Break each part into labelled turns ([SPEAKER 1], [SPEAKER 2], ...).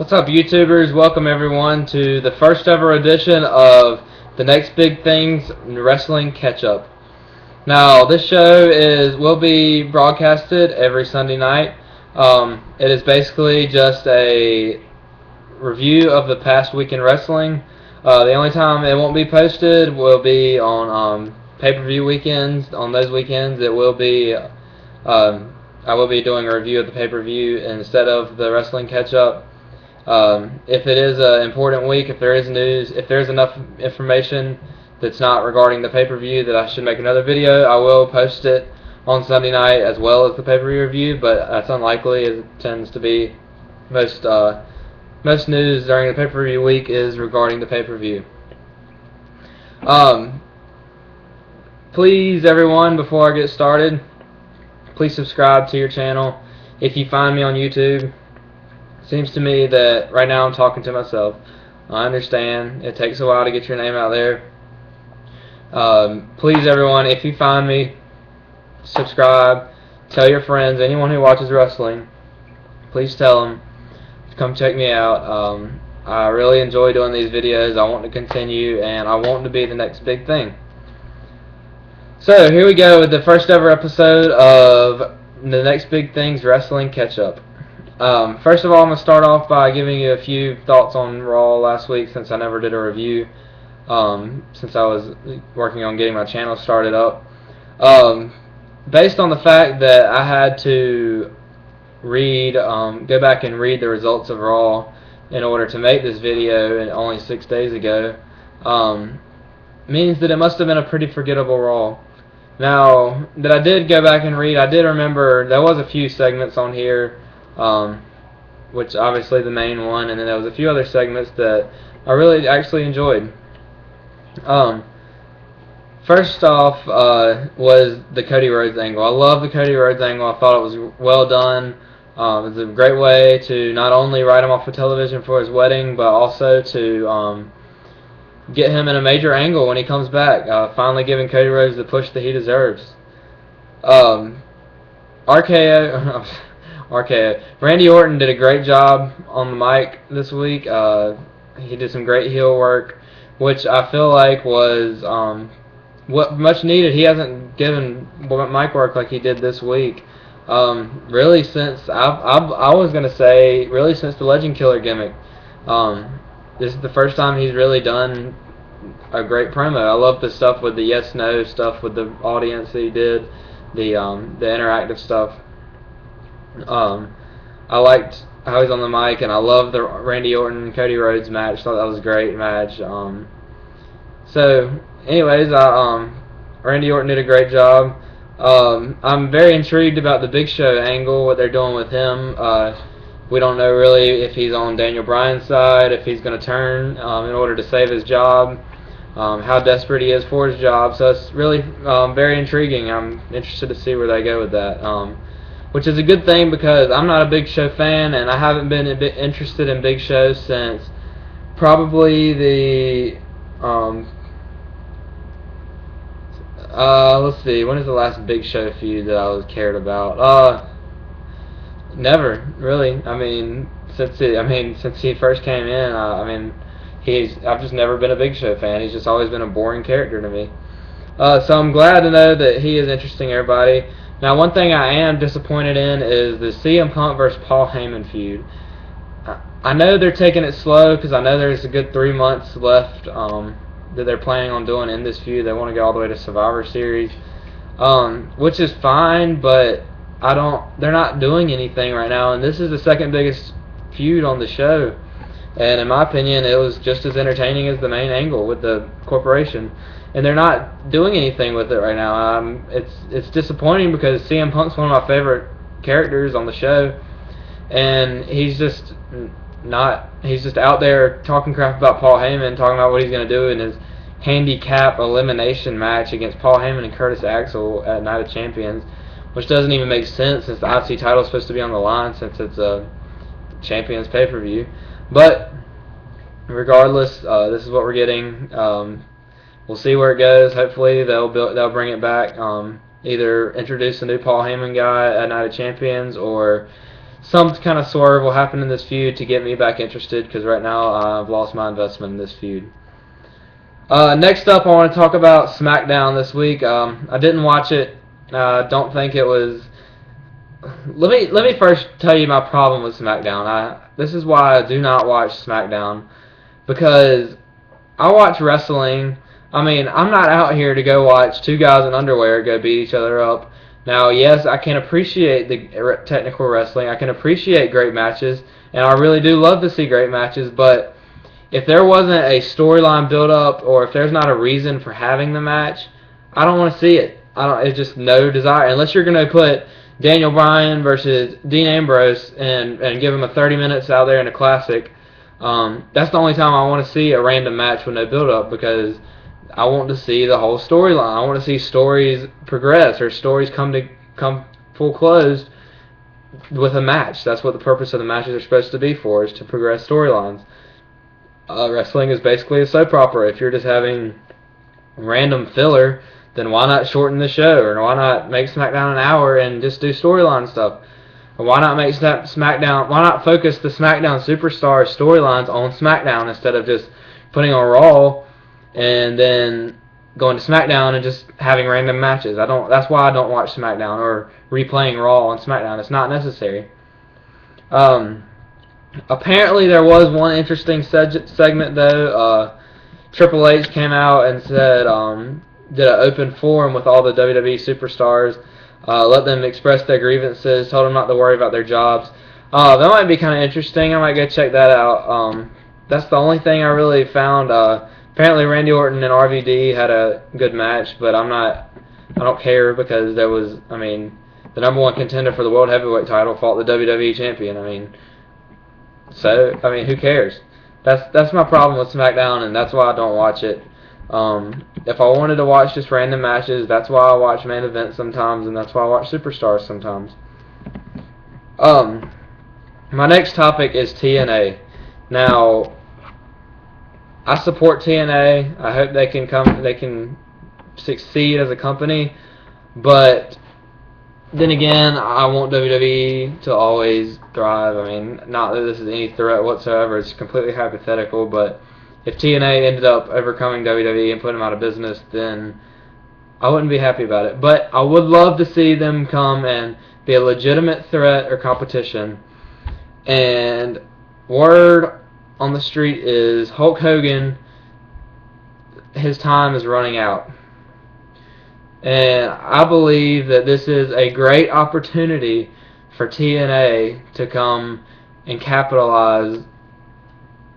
[SPEAKER 1] What's up, YouTubers? Welcome everyone to the first ever edition of The Next Big Thing's Wrestling Catch-Up. Now, this show will be broadcasted every Sunday night. It is basically just a review of the past week in wrestling. The only time it won't be posted will be on pay-per-view weekends. On those weekends, it will be I will be doing a review of the pay-per-view instead of the wrestling catch-up. If it is an important week, if there is news, if there's enough information that's not regarding the pay-per-view that I should make another video, I will post it on Sunday night as well as the pay-per-view review, but that's unlikely as it tends to be most news during the pay-per-view week is regarding the pay-per-view. Please, everyone, before I get started, please subscribe to your channel. If you find me on YouTube, seems to me that right now I'm talking to myself. I understand it takes a while to get your name out there. Please, everyone, if you find me, subscribe. Tell your friends, anyone who watches wrestling, please tell them to come check me out. I really enjoy doing these videos. I want to continue, and I want to be the next big thing. So here we go with the first ever episode of The Next Big Thing's Wrestling Catch-Up. First of all, I'm going to start off by giving you a few thoughts on Raw last week, since I never did a review, since I was working on getting my channel started up. Based on the fact that I had to go back and read the results of Raw in order to make this video, and only 6 days ago, means that it must have been a pretty forgettable Raw. Now, that I did go back and read, I did remember there was a few segments on here, which obviously the main one, and then there was a few other segments that I really actually enjoyed. First off was the Cody Rhodes angle. I love the Cody Rhodes angle. I thought it was well done. It was a great way to not only write him off of television for his wedding, but also to get him in a major angle when he comes back, finally giving Cody Rhodes the push that he deserves. RKO. Randy Orton did a great job on the mic this week. He did some great heel work, which I feel like was what much needed. He hasn't given mic work like he did this week. Really since I was gonna say really since the Legend Killer gimmick. This is the first time he's really done a great promo. I love the stuff with the yes/no stuff with the audience that he did, the interactive stuff. I liked how he's on the mic, and I love the Randy Orton and Cody Rhodes match. Thought that was a great match. So, anyways, Randy Orton did a great job. I'm very intrigued about the Big Show angle, what they're doing with him. We don't know really if he's on Daniel Bryan's side, if he's going to turn in order to save his job, how desperate he is for his job. So it's really very intriguing. I'm interested to see where they go with that, which is a good thing because I'm not a Big Show fan, and I haven't been a bit interested in Big Show since probably the let's see, when is the last Big Show feud that I was cared about? Never really. I mean, since he first came in, I've just never been a Big Show fan. He's just always been a boring character to me. So I'm glad to know that he is interesting everybody. Now, one thing I am disappointed in is the CM Punk versus Paul Heyman feud. I know they're taking it slow because I know there's a good 3 months left that they're planning on doing in this feud. They want to go all the way to Survivor Series, which is fine, but they're not doing anything right now, and this is the second biggest feud on the show, and in my opinion it was just as entertaining as the main angle with the corporation, and they're not doing anything with it right now. It's disappointing because CM Punk's one of my favorite characters on the show, and he's just out there talking crap about Paul Heyman, talking about what he's going to do in his handicap elimination match against Paul Heyman and Curtis Axel at Night of Champions, which doesn't even make sense since the IC title is supposed to be on the line since it's a Champions pay-per-view. But regardless, this is what we're getting. We'll see where it goes. Hopefully they'll bring it back. Either introduce a new Paul Heyman guy at Night of Champions, or some kind of swerve will happen in this feud to get me back interested, because right now I've lost my investment in this feud. Next up, I want to talk about SmackDown this week. I didn't watch it. Don't think it was. Let me first tell you my problem with SmackDown. This is why I do not watch SmackDown, because I watch wrestling. I mean, I'm not out here to go watch two guys in underwear go beat each other up. Now, yes, I can appreciate the technical wrestling. I can appreciate great matches, and I really do love to see great matches, but if there wasn't a storyline build-up, or if there's not a reason for having the match, I don't want to see it. It's just no desire. Unless you're going to put Daniel Bryan versus Dean Ambrose and give him a 30 minutes out there in a classic, that's the only time I want to see a random match with no build-up, because I want to see the whole storyline. I want to see stories progress, or stories come full close with a match. That's what the purpose of the matches are supposed to be for, is to progress storylines. Wrestling is basically a soap opera. If you're just having random filler, then why not shorten the show? Or why not make SmackDown an hour and just do storyline stuff? Or why not make SmackDown? Why not focus the SmackDown superstar storylines on SmackDown instead of just putting on Raw and then going to SmackDown and just having random matches? That's why I don't watch SmackDown, or replaying Raw on SmackDown. It's not necessary. Apparently there was one interesting segment though. Triple H came out and said, did an open forum with all the WWE superstars, let them express their grievances, told them not to worry about their jobs. That might be kind of interesting. I might go check that out. That's the only thing I really found. Apparently Randy Orton and RVD had a good match, but I don't care, because the number one contender for the World Heavyweight title fought the WWE champion. So, who cares? That's my problem with SmackDown, and that's why I don't watch it. If I wanted to watch just random matches, that's why I watch main events sometimes, and that's why I watch Superstars sometimes. My next topic is TNA. Now, I support TNA. I hope they can succeed as a company, but then again, I want WWE to always thrive. Not that this is any threat whatsoever. It's completely hypothetical, but if TNA ended up overcoming WWE and putting them out of business, then I wouldn't be happy about it. But I would love to see them come and be a legitimate threat or competition. And word on the street is Hulk Hogan, his time is running out. And I believe that this is a great opportunity for TNA to come and capitalize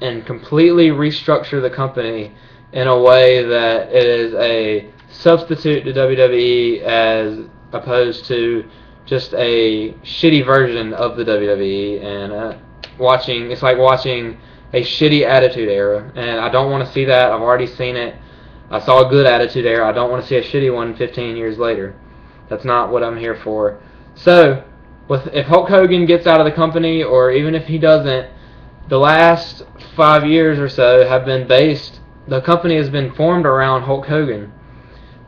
[SPEAKER 1] and completely restructure the company in a way that it is a substitute to WWE, as opposed to just a shitty version of the WWE. And it's like watching a shitty Attitude Era, and I don't want to see that. I've already seen it. I saw a good Attitude Era. I don't want to see a shitty one 15 years later. That's not what I'm here for. So, if Hulk Hogan gets out of the company, or even if he doesn't, the last 5 years or so have been the company has been formed around Hulk Hogan.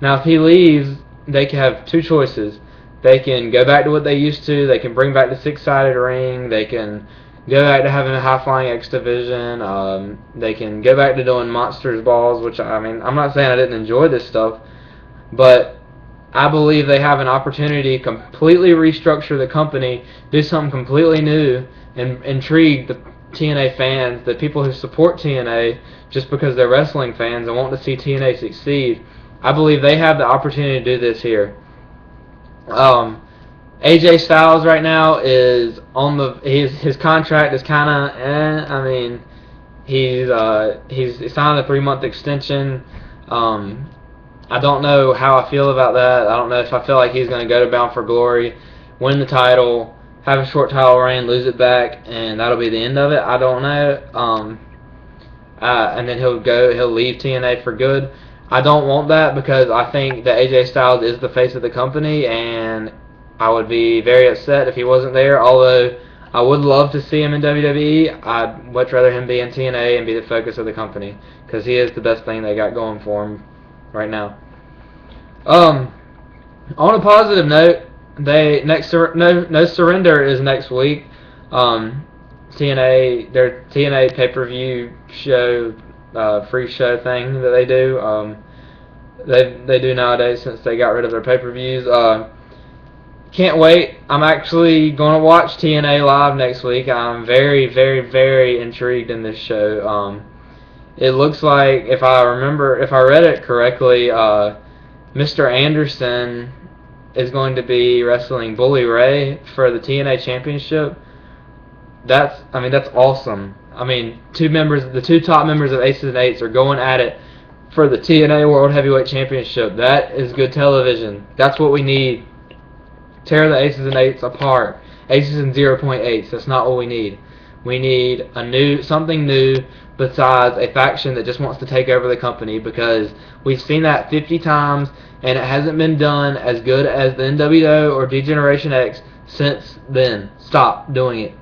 [SPEAKER 1] Now, if he leaves, they can have two choices. They can go back to what they used to. They can bring back the six-sided ring. They can go back to having a high-flying X division. They can go back to doing Monsters Balls, which, I'm not saying I didn't enjoy this stuff, but I believe they have an opportunity to completely restructure the company, do something completely new, and intrigue the TNA fans, the people who support TNA just because they're wrestling fans and want to see TNA succeed. I believe they have the opportunity to do this here. AJ Styles right now is on his contract is kind of he's signed a 3-month extension. I don't know how I feel about that. I don't know if I feel like he's going to go to Bound for Glory, win the title, have a short title reign, lose it back, and that'll be the end of it. I don't know. And then he'll leave TNA for good. I don't want that, because I think that AJ Styles is the face of the company, and I would be very upset if he wasn't there. Although I would love to see him in WWE, I'd much rather him be in TNA and be the focus of the company, because he is the best thing they got going for him right now. On a positive note, No Surrender is next week. Um, their TNA pay-per-view show, free show thing that they do. They do nowadays since they got rid of their pay-per-views. Can't wait. I'm actually going to watch TNA live next week. I'm very, very, very intrigued in this show. It looks like, if I read it correctly, Mr. Anderson is going to be wrestling Bully Ray for the TNA Championship. That's awesome. I mean, the two top members of Aces and Eights are going at it for the TNA World Heavyweight Championship. That is good television. That's what we need. Tear the Aces and Eights apart. Aces and 0.8s. That's not what we need. We need something new besides a faction that just wants to take over the company, because we've seen that 50 times and it hasn't been done as good as the NWO or D-Generation X since then. Stop doing it.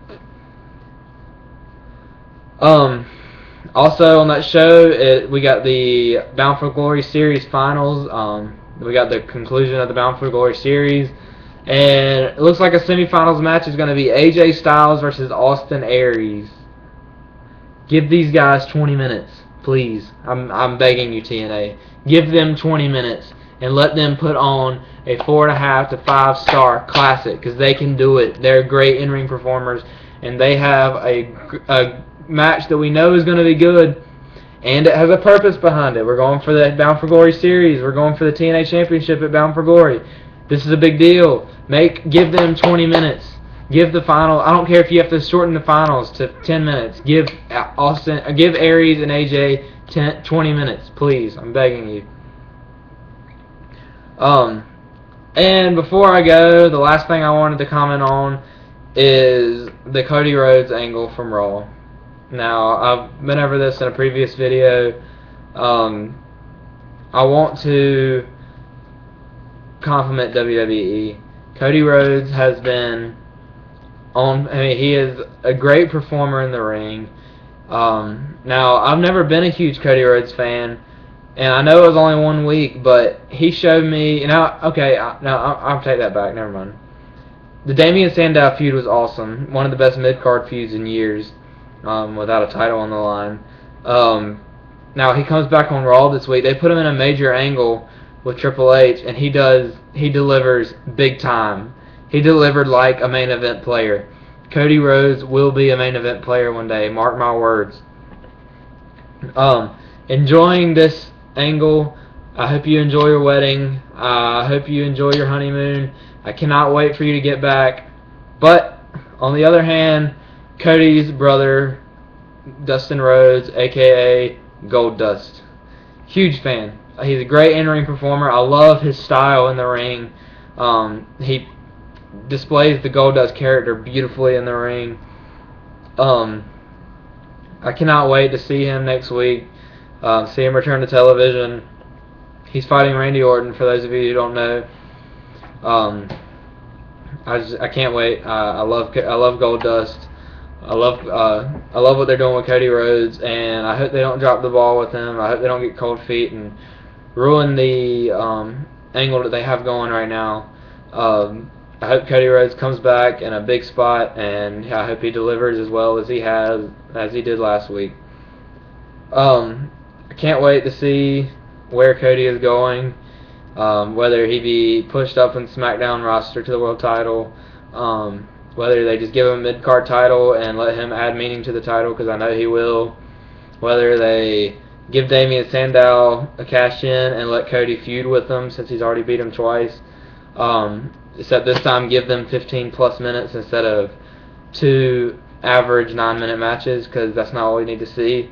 [SPEAKER 1] Also on that show, we got the Bound for Glory series finals. We got the conclusion of the Bound for Glory series, and it looks like a semifinals match is going to be AJ Styles versus Austin Aries. Give these guys 20 minutes, please. I'm begging you, TNA. Give them 20 minutes and let them put on a 4.5 to 5 star classic, because they can do it. They're great in-ring performers, and they have a match that we know is going to be good, and it has a purpose behind it. We're going for the Bound for Glory series. We're going for the TNA Championship at Bound for Glory. This is a big deal. Give them 20 minutes. Give the final. I don't care if you have to shorten the finals to 10 minutes. Give Aries and AJ 20 minutes, please. I'm begging you. And before I go, the last thing I wanted to comment on is the Cody Rhodes angle from Raw. Now, I've been over this in a previous video. I want to compliment WWE. Cody Rhodes has been he is a great performer in the ring. Now, I've never been a huge Cody Rhodes fan, and I know it was only 1 week, but he showed me. I'll take that back. Never mind. The Damian Sandow feud was awesome. One of the best mid-card feuds in years. Without a title on the line. Now he comes back on Raw this week. They put him in a major angle with Triple H, and he delivers big time. He delivered like a main event player. Cody Rhodes will be a main event player one day. Mark my words. Enjoying this angle. I hope you enjoy your wedding. I hope you enjoy your honeymoon. I cannot wait for you to get back. But on the other hand, Cody's brother, Dustin Rhodes, a.k.a. Goldust. Huge fan. He's a great in-ring performer. I love his style in the ring. He displays the Goldust character beautifully in the ring. I cannot wait to see him next week. See him return to television. He's fighting Randy Orton, for those of you who don't know. I can't wait. I love Goldust. I love what they're doing with Cody Rhodes, and I hope they don't drop the ball with him. I hope they don't get cold feet and ruin the angle that they have going right now. I hope Cody Rhodes comes back in a big spot, and I hope he delivers as well as he did last week. I can't wait to see where Cody is going, whether he be pushed up in SmackDown roster to the world title, whether they just give him a mid-card title and let him add meaning to the title, because I know he will. Whether they give Damian Sandow a cash-in and let Cody feud with him, since he's already beat him twice. Except this time give them 15-plus minutes instead of 2 average 9-minute matches, because that's not what we need to see.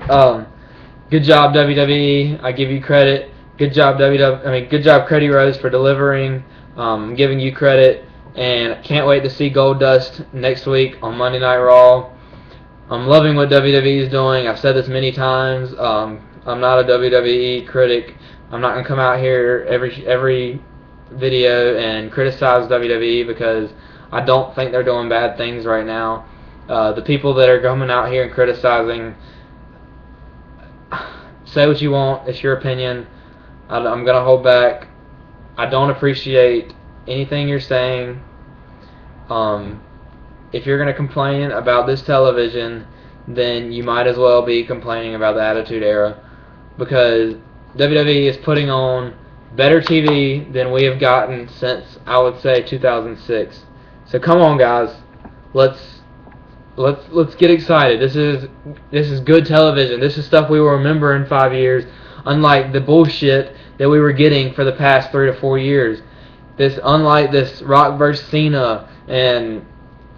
[SPEAKER 1] Good job, WWE. I give you credit. Good job, good job, Cody Rhodes, for delivering. I'm giving you credit. And can't wait to see Goldust next week on Monday Night Raw. I'm loving what WWE is doing. I've said this many times. I'm not a WWE critic. I'm not going to come out here every video and criticize WWE, because I don't think they're doing bad things right now. The people that are coming out here and criticizing, say what you want. It's your opinion. I'm going to hold back. I don't appreciate anything you're saying. if you're going to complain about this television, then you might as well be complaining about the Attitude Era, because WWE is putting on better TV than we have gotten since, I would say, 2006. So come on, guys, let's get excited. This is good television. This is stuff we will remember in 5 years, unlike the bullshit that we were getting for the past 3 to 4 years. Unlike this Rock vs. Cena and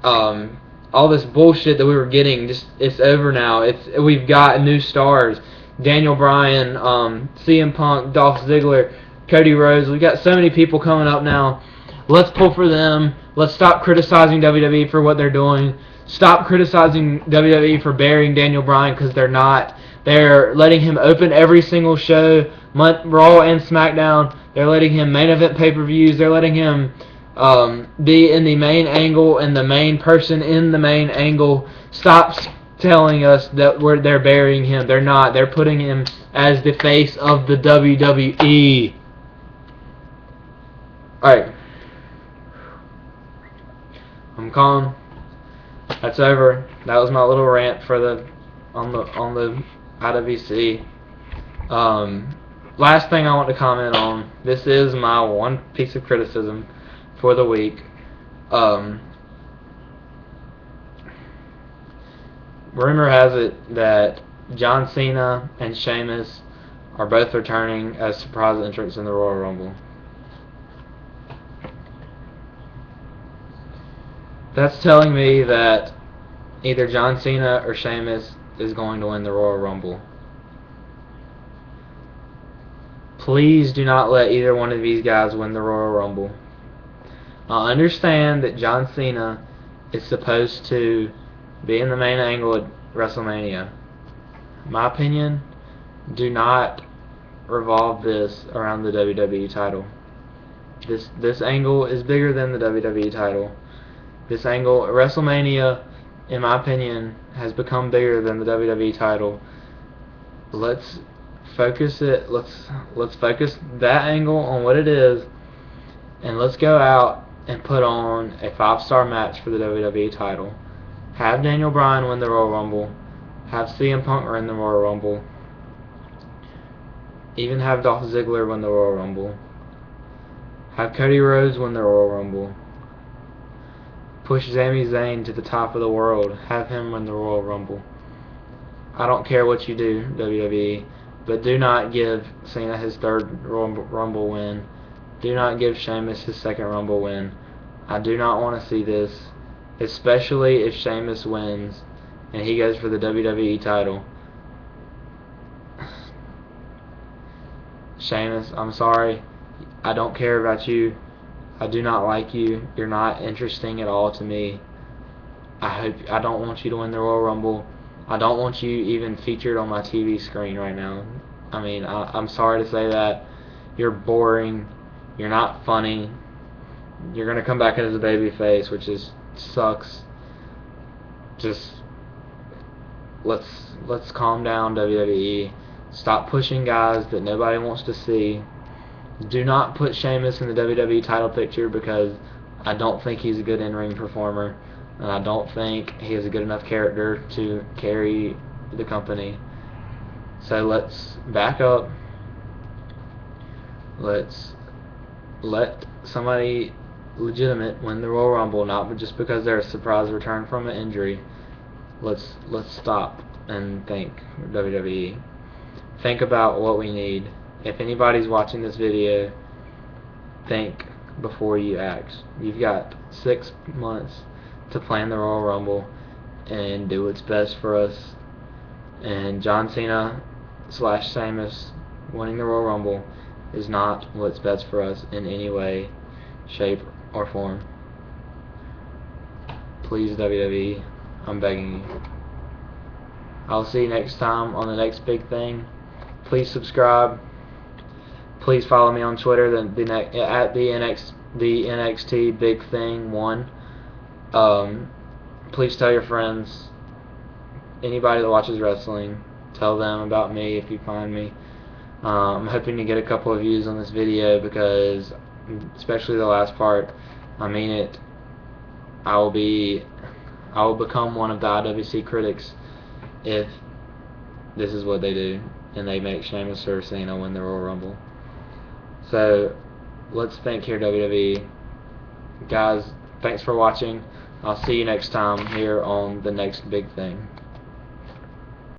[SPEAKER 1] all this bullshit that we were getting, it's over now. We've got new stars: Daniel Bryan, CM Punk, Dolph Ziggler, Cody Rhodes. We've got so many people coming up now. Let's pull for them. Let's stop criticizing WWE for what they're doing. Stop criticizing WWE for burying Daniel Bryan, because they're not. They're letting him open every single show, Raw and SmackDown. They're letting him main event pay-per-views. They're letting him be in the main angle and the main person in the main angle. Stop telling us that they're burying him. They're not. They're putting him as the face of the WWE. Alright. I'm calm. That's over. That was my little rant for on the IWC. Last thing I want to comment on. This is my one piece of criticism for the week. Rumor has it that John Cena and Sheamus are both returning as surprise entrants in the Royal Rumble. That's telling me that either John Cena or Sheamus is going to win the Royal Rumble. Please do not let either one of these guys win the Royal Rumble. I understand that John Cena is supposed to be in the main angle at WrestleMania. In my opinion, do not revolve this around the WWE title. This angle is bigger than the WWE title. This angle, WrestleMania, in my opinion, has become bigger than the WWE title. Let's focus it. Let's focus that angle on what it is, and let's go out and put on a 5-star match for the WWE title. Have Daniel Bryan win the Royal Rumble. Have CM Punk win the Royal Rumble. Even have Dolph Ziggler win the Royal Rumble. Have Cody Rhodes win the Royal Rumble. Push Sami Zayn to the top of the world. Have him win the Royal Rumble. I don't care what you do, WWE, but do not give Cena his 3rd Rumble win. Do not give Sheamus his 2nd Rumble win. I do not want to see this, especially if Sheamus wins and he goes for the WWE title. Sheamus, I'm sorry. I don't care about you. I do not like you. You're not interesting at all to me. I don't want you to win the Royal Rumble. I don't want you even featured on my TV screen right now. I mean, I'm sorry to say that. You're boring. You're not funny. You're gonna come back as a babyface, which sucks. Just let's calm down, WWE. Stop pushing guys that nobody wants to see. Do not put Sheamus in the WWE title picture, because I don't think he's a good in-ring performer, and I don't think he has a good enough character to carry the company. So let's back up. Let's let somebody legitimate win the Royal Rumble, not just because they're a surprise return from an injury. Let's stop and think, WWE. Think about what we need. If anybody's watching this video, think before you act. You've got 6 months to plan the Royal Rumble and do what's best for us. And John Cena / Sheamus winning the Royal Rumble is not what's best for us in any way, shape, or form. Please, WWE, I'm begging you. I'll see you next time on the next big thing. Please subscribe. Please follow me on Twitter at TheNXTbigthing 1. Please tell your friends, anybody that watches wrestling, tell them about me if you find me. I'm hoping to get a couple of views on this video, because especially the last part, I mean it. I will be I will become one of the IWC critics if this is what they do and they make Sheamus or Cena win the Royal Rumble. So let's think here, WWE. Guys, thanks for watching. I'll see you next time here on The Next Big Thing.